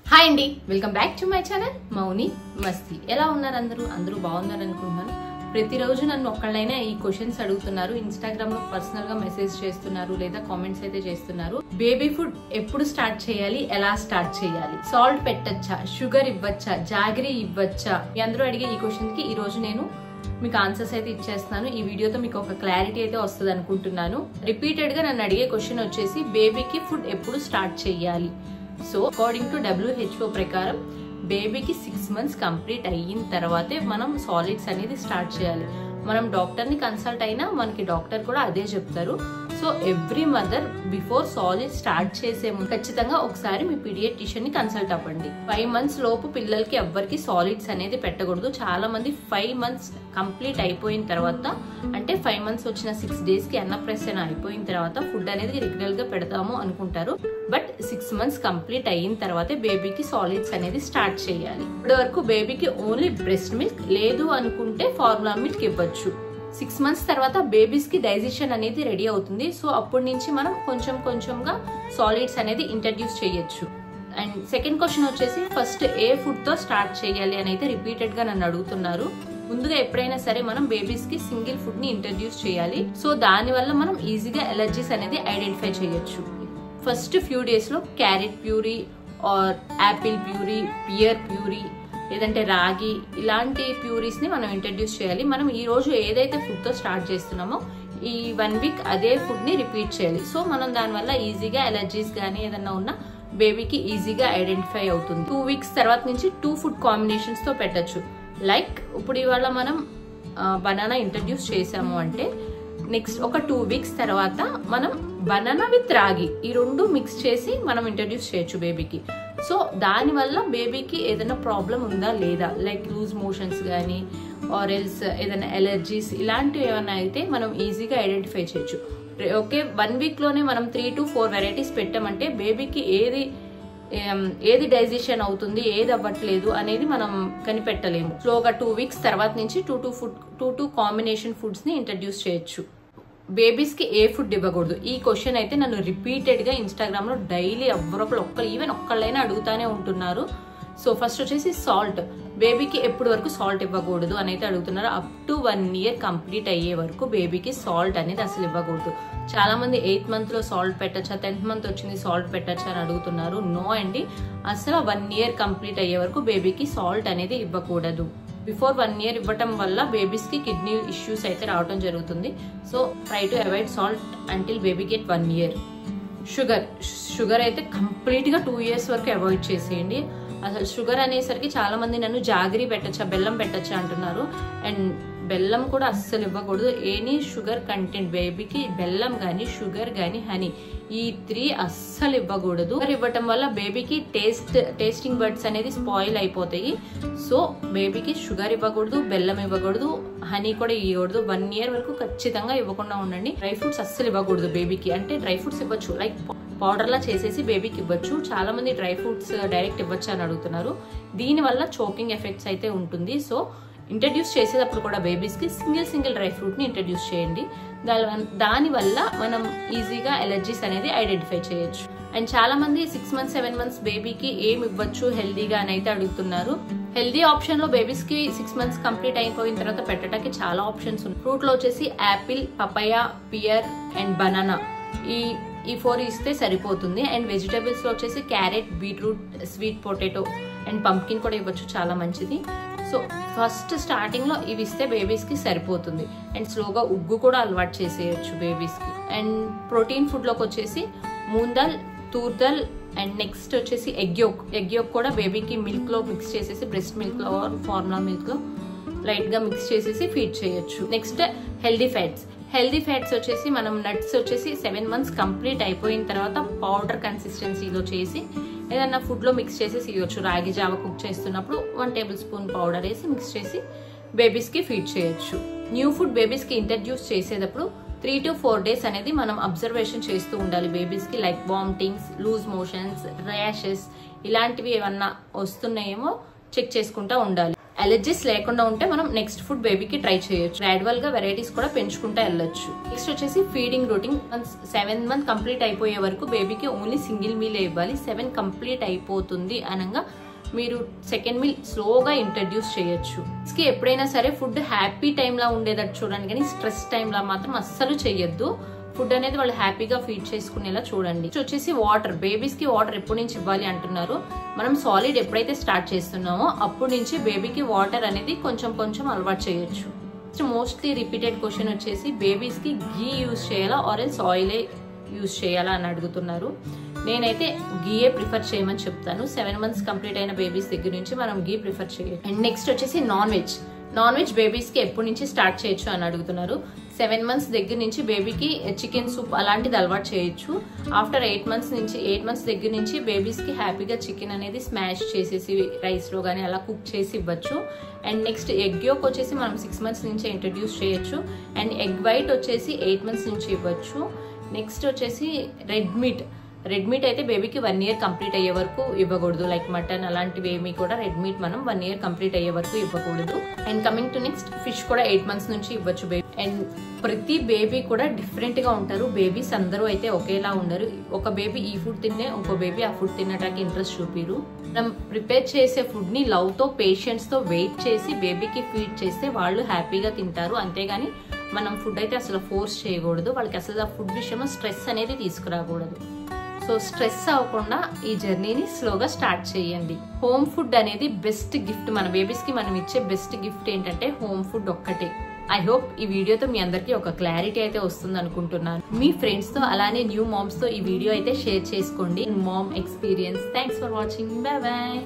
Hi అండి, welcome back to my channel Mouni Masti. ఎలా ఉన్నారు అందరూ బాగున్నారు అనుకుంటున్నాను. ప్రతిరోజు నన్ను ఒక్కళ్ళైనా ఈ క్వశ్చన్స్ అడుగుతున్నారు. ఇన్స్టాగ్రామ్ లో పర్సనల్ గా మెసేజ్ చేస్తున్నారు లేదా కామెంట్స్ అయితే చేస్తున్నారు. బేబీ ఫుడ్ ఎప్పుడు స్టార్ట్ చేయాలి, ఎలా స్టార్ట్ చేయాలి, సాల్ట్ పెట్టచ్చా, షుగర్ ఇవ్వచ్చా, జాగరీ ఇవ్వచ్చా, మీ అందరూ అడిగే ఈ క్వశ్చన్ కి ఈ రోజు నేను మీకు ఆన్సర్స్ అయితే ఇచ్చేస్తున్నాను. ఈ వీడియోతో మీకు ఒక క్లారిటీ అయితే వస్తుంది అనుకుంటున్నాను. రిపీటెడ్ గా నన్ను అడిగే క్వశ్చన్ వచ్చేసి బేబీకి ఫుడ్ ఎప్పుడు స్టార్ట్ చేయాలి. సో అకార్డింగ్ టు WHO ప్రకారం బేబీకి 6 months కంప్లీట్ అయిన తర్వాతే మనం సాలిడ్స్ అనేది స్టార్ట్ చేయాలి. మనం డాక్టర్ ని కన్సల్ట్ అయినా మనకి డాక్టర్ కూడా అదే చెప్తారు. So every mother before solid start చేసే ముందు ఖచ్చితంగా ఒకసారి మీ పీడియాట్రిషియన్ ని కన్సల్ట్ అవ్వండి. 5 months లోపు పిల్లలకి ఎవ్వరికి సాలిడ్స్ అనేది పెట్టకూడదు. చాలా మంది 5 months కంప్లీట్ అయిపోయిన తర్వాత, అంటే 5 months వచ్చిన 6 days కి అన్నప్రాసన అయిపోయిన తర్వాత ఫుడ్ అనేది రెగ్యులర్ గా పెడతాము అనుకుంటారు. బట్ 6 months కంప్లీట్ అయిన తర్వాతే బేబీకి సాలిడ్స్ అనేది స్టార్ట్ చేయాలి. ఇప్పటి వరకు బేబీకి ఓన్లీ బ్రెస్ట్ మిల్క్, లేదు అనుకుంటే ఫార్ములా మిల్క్ ఇవ్వచ్చు. 6 months తర్వాత బేబీస్ కి డైజెషన్ అనేది రెడీ అవుతుంది. సో అప్పటి నుంచి మనం కొంచెంగా సాలిడ్స్ అనేది ఇంట్రడ్యూస్ చేయొచ్చు. అండ్ సెకండ్ క్వశ్చన్ వచ్చేసి ఫస్ట్ ఏ ఫుడ్ తో స్టార్ట్ చేయాలి అని అయితే రిపీటెడ్ గా నన్ను అడుగుతున్నారు. ముందుగా ఎప్పుడైనా సరే మనం బేబీస్ కి సింగిల్ ఫుడ్ ని ఇంట్రడ్యూస్ చేయాలి. సో దాని వల్ల మనం ఈజీగా ఎలర్జీస్ అనేది ఐడెంటిఫై చేయొచ్చు. ఫస్ట్ ఫ్యూ డేస్ లో carrot puree or apple puree, pear puree, లేదంటే రాగి, ఇలాంటి ప్యూరీస్ ని మనం ఇంట్రడ్యూస్ చేయాలి. మనం ఈ రోజు ఏదైతే ఫుడ్ తో స్టార్ట్ చేస్తున్నామో ఈ 1 week అదే ఫుడ్ ని రిపీట్ చేయాలి. సో మనం దానివల్ల ఈజీగా ఎలర్జీస్ గానీ ఏదన్నా ఉన్నా బేబీకి ఈజీగా ఐడెంటిఫై అవుతుంది. 2 weeks తర్వాత నుంచి 2 food కాంబినేషన్స్ తో పెట్టచ్చు. లైక్ ఇప్పుడు ఇవాళ మనం బనానా ఇంట్రడ్యూస్ చేసాము అంటే నెక్స్ట్ ఒక 2 weeks తర్వాత మనం బనానా విత్ రాగి ఈ రెండు మిక్స్ చేసి మనం ఇంట్రడ్యూస్ చేయొచ్చు బేబీకి. సో దానివల్ల బేబీకి ఏదైనా ప్రాబ్లం ఉందా లేదా, లైక్ లూజ్ మోషన్స్ కానీ ఆర్ ఎల్స్ ఏదైనా ఎలర్జీస్ ఇలాంటివి ఏమైనా అయితే మనం ఈజీగా ఐడెంటిఫై చేయొచ్చు. ఓకే, 1 week లోనే మనం 3 to 4 వెరైటీస్ పెట్టామంటే బేబీకి ఏది డైజెషన్ అవుతుంది, ఏది అవ్వట్లేదు అనేది మనం కనిపెట్టలేము. స్లోగా 2 weeks తర్వాత నుంచి 2 కాంబినేషన్ ఫుడ్స్ ని ఇంట్రడ్యూస్ చేయొచ్చు. బేబీస్ కి ఏ ఫుడ్ ఇవ్వకూడదు, ఈ క్వశ్చన్ అయితే నన్ను రిపీటెడ్ గా ఇన్స్టాగ్రామ్ లో డైలీ ఈవెన్ ఒక్కళ్ళైనా అడుగుతానే ఉంటున్నారు. సో ఫస్ట్ వచ్చేసి సాల్ట్, బేబీకి ఎప్పుడు వరకు సాల్ట్ ఇవ్వకూడదు అని అయితే అడుగుతున్నారు. అప్ టు 1 year కంప్లీట్ అయ్యే వరకు బేబీకి సాల్ట్ అనేది అసలు ఇవ్వకూడదు. చాలా మంది 8th month లో సాల్ట్ పెట్టచ్చా, 10th month వచ్చింది సాల్ట్ పెట్టచ్చా అని అడుగుతున్నారు. నో అండి, అసలు 1 year కంప్లీట్ అయ్యే వరకు బేబీకి సాల్ట్ అనేది ఇవ్వకూడదు. బిఫోర్ 1 year ఇవ్వటం వల్ల బేబీస్ కి కిడ్నీ ఇష్యూస్ అయితే రావడం జరుగుతుంది. So try to avoid salt until baby get 1 year. Sugar అయితే కంప్లీట్ గా 2 years వరకు అవాయిడ్ చేసేయండి. అసలు షుగర్ అనేసరికి చాలా మంది నన్ను జాగరీ పెట్టచ్చా, బెల్లం పెట్టచ్చా అంటున్నారు. అండ్ బెల్లం కూడా అస్సలు ఇవ్వకూడదు. ఎనీ షుగర్ కంటెంట్ బేబీకి బెల్లం గానీ, షుగర్ గానీ, హనీ, ఈ 3 అస్సలు ఇవ్వకూడదు. షుగర్ ఇవ్వటం వల్ల బేబీకి టేస్టింగ్ బర్డ్స్ అనేది స్పాయిల్ అయిపోతాయి. సో బేబీకి షుగర్ ఇవ్వకూడదు, బెల్లం ఇవ్వకూడదు, హనీ కూడా ఇవ్వకూడదు. 1 year వరకు ఖచ్చితంగా ఇవ్వకుండా ఉండండి. డ్రై ఫ్రూట్స్ అస్సలు ఇవ్వకూడదు బేబీకి. అంటే డ్రై ఫ్రూట్స్ ఇవ్వచ్చు, లైక్ పౌడర్ లా చేసేసి బేబీకి ఇవ్వచ్చు. చాలా మంది డ్రై ఫ్రూట్స్ డైరెక్ట్ ఇవ్వచ్చు అని అడుగుతున్నారు. దీని వల్ల చోకింగ్ ఎఫెక్ట్స్ అయితే ఉంటుంది. సో ఇంట్రడ్యూస్ చేసేటప్పుడు కూడా బేబీస్ కి సింగిల్ డ్రై ఫ్రూట్ ని ఇంట్రడ్యూస్ చేయండి. దాని వల్ల మనం ఈజీగా ఎలర్జీస్ అనేది ఐడెంటిఫై చేయొచ్చు. అండ్ చాలా మంది 6 months 7 months బేబీకి ఏమి ఇవ్వచ్చు హెల్దీగా అని అయితే అడుగుతున్నారు. హెల్దీ ఆప్షన్ లో బేబీస్ కి 6 months కంప్లీట్ అయిపోయిన తర్వాత పెట్టడానికి చాలా ఆప్షన్స్ ఉన్నాయి. ఫ్రూట్ లో వచ్చేసి apple, papaya, pear and banana, ఈ 4 ఇస్తే సరిపోతుంది. అండ్ వెజిటేబుల్స్ లో వచ్చేసి carrot, beetroot, sweet potato and pumpkin కూడా ఇవ్వచ్చు, చాలా మంచిది. సో ఫస్ట్ స్టార్టింగ్ లో ఇవి ఇస్తే బేబీస్ కి సరిపోతుంది. అండ్ స్లోగా ఉగ్గు కూడా అలవాటు చేసేయచ్చు బేబీస్ కి. అండ్ ప్రోటీన్ ఫుడ్ లోకి వచ్చేసి మూంగ్ దాల్, తూర్ దాల్ అండ్ నెక్స్ట్ వచ్చేసి ఎగ్ యోక్ కూడా బేబీకి మిల్క్ లో మిక్స్ చేసేసి, బ్రెస్ట్ మిల్క్ లో ఫార్ములా మిల్క్ లో లైట్ గా మిక్స్ చేసేసి ఫీడ్ చేయొచ్చు. నెక్స్ట్ హెల్దీ ఫ్యాట్స్ వచ్చేసి మనం నట్స్ వచ్చేసి 7 months కంప్లీట్ అయిపోయిన తర్వాత పౌడర్ కన్సిస్టెన్సీలో చేసి ఏదన్నా ఫుడ్ లో మిక్స్ చేసేసి ఇవ్వచ్చు. రాగి జావ కుక్ చేస్తున్నప్పుడు 1 tablespoon పౌడర్ వేసి మిక్స్ చేసి బేబీస్ కి ఫీడ్ చేయొచ్చు. న్యూ ఫుడ్ బేబీస్ కి ఇంట్రడ్యూస్ చేసేటప్పుడు 3 to 4 days అనేది మనం అబ్జర్వేషన్ చేస్తూ ఉండాలి బేబీస్ కి. Like vomitings, loose motions, rashes ఇలాంటివి ఏమన్నా వస్తున్నాయేమో చెక్ చేసుకుంటా ఉండాలి. అలర్జీస్ లేకుండా ఉంటే మనం నెక్స్ట్ ఫుడ్ బేబీకి ట్రై చేయొచ్చు. గ్రాడ్యువల్ గా వెరైటీస్ కూడా పెంచుకుంటూ వెళ్ళొచ్చు. నెక్స్ట్ వచ్చేసి ఫీడింగ్ రొటీన్. 7 మంత్ కంప్లీట్ అయిపోయే వరకు బేబీకి ఓన్లీ సింగిల్ మీల్ ఇవ్వాలి. 7 కంప్లీట్ అయిపోతుంది అనగా మీరు సెకండ్ మీల్ స్లోగా ఇంట్రడ్యూస్ చేయొచ్చు. ఎప్పుడైనా సరే ఫుడ్ హ్యాపీ టైంలా ఉండేటట్టు చూడండి, కానీ స్ట్రెస్ టైంలా మాత్రం అస్సలు చెయ్యొద్దు. ఫుడ్ అనేది వాళ్ళు హ్యాపీగా ఫీడ్ చేసుకునేలా చూడండి. వచ్చేసి వాటర్. బేబీస్ కి వాటర్ ఎప్పటి నుంచి ఇవ్వాలి అంటున్నారు. మనం సాలిడ్ ఎప్పుడైతే స్టార్ట్ చేస్తున్నామో అప్పటి నుంచి బేబీకి వాటర్ అనేది కొంచెం కొంచెం అలవాటు చేయొచ్చు. మోస్ట్లీ రిపీటెడ్ క్వశ్చన్ వచ్చేసి బేబీస్ కి ఘీ యూజ్ చేయాలా ఆర్ ఎల్స్ ఆయిలే యూజ్ చేయాలా అని అడుగుతున్నారు. నేనైతే గీయే ప్రిఫర్ చేయమని చెప్తాను. 7 మంత్స్ కంప్లీట్ అయిన బేబీస్ దగ్గర నుంచి మనం గీ ప్రిఫర్ చేయాలి. అండ్ నెక్స్ట్ వచ్చేసి నాన్ వెజ్ బేబీస్ కి ఎప్పటి నుంచి స్టార్ట్ చేయొచ్చు అని అడుగుతున్నారు. 7 మంత్స్ దగ్గర నుంచి బేబీకి చికెన్ సూప్ అలాంటిది అలవాటు చేయొచ్చు. ఆఫ్టర్ 8 మంత్స్ దగ్గర నుంచి బేబీస్ కి హ్యాపీగా చికెన్ అనేది స్మాష్ చేసేసి రైస్ లో గానీ అలా కుక్ చేసి ఇవ్వచ్చు. అండ్ నెక్స్ట్ ఎగ్ యోక్ వచ్చేసి మనం 6 మంత్స్ నుంచి ఇంట్రడ్యూస్ చేయొచ్చు. అండ్ ఎగ్ వైట్ వచ్చేసి 8 మంత్స్ నుంచి ఇవ్వచ్చు. నెక్స్ట్ వచ్చేసి రెడ్ మీట్ అయితే బేబీకి 1 year కంప్లీట్ అయ్యే వరకు ఇవ్వకూడదు. లైక్ మటన్ అలాంటివి ఏమి కూడా రెడ్ మీట్ మనం 1 year కంప్లీట్ అయ్యే వరకు ఇవ్వకూడదు. And coming to next fish కూడా 8 మంత్స్ నుంచి ఇవ్వచ్చు బేబీ. అండ్ ప్రతి బేబీ కూడా డిఫరెంట్ గా ఉంటారు. బేబీస్ అందరూ అయితే ఒకేలా ఉండరు. ఒక బేబీ ఈ ఫుడ్ తిన్నే ఇంకో బేబీ ఆ ఫుడ్ తినడానికి ఇంట్రెస్ట్ చూపిరు. మనం ప్రిపేర్ చేసే ఫుడ్ ని లవ్ తో పేషెన్స్ తో వెయిట్ చేసి బేబీకి ఫీడ్ చేస్తే వాళ్ళు హ్యాపీగా తింటారు. అంతేగాని మనం ఫుడ్ అయితే అసలు ఫోర్స్ చేయకూడదు. వాళ్ళకి అసలు ఆ ఫుడ్ విషయంలో స్ట్రెస్ అనేది తీసుకురాకూడదు. సో స్ట్రెస్ అవ్వకుండా ఈ జర్నీని స్లోగా స్టార్ట్ చేయండి. హోమ్ ఫుడ్ అనేది బెస్ట్ గిఫ్ట్. మన బేబీస్ కి మనం ఇచ్చే బెస్ట్ గిఫ్ట్ ఏంటంటే హోమ్ ఫుడ్ ఒక్కటే. ఐ హోప్ ఈ వీడియోతో మీ అందరికీ ఒక క్లారిటీ అయితే వస్తుంది అనుకుంటున్నాను. మీ ఫ్రెండ్స్ తో అలానే న్యూ మామ్స్ తో ఈ వీడియో అయితే షేర్ చేసుకోండి. Mom experience. Thanks for watching. Bye bye.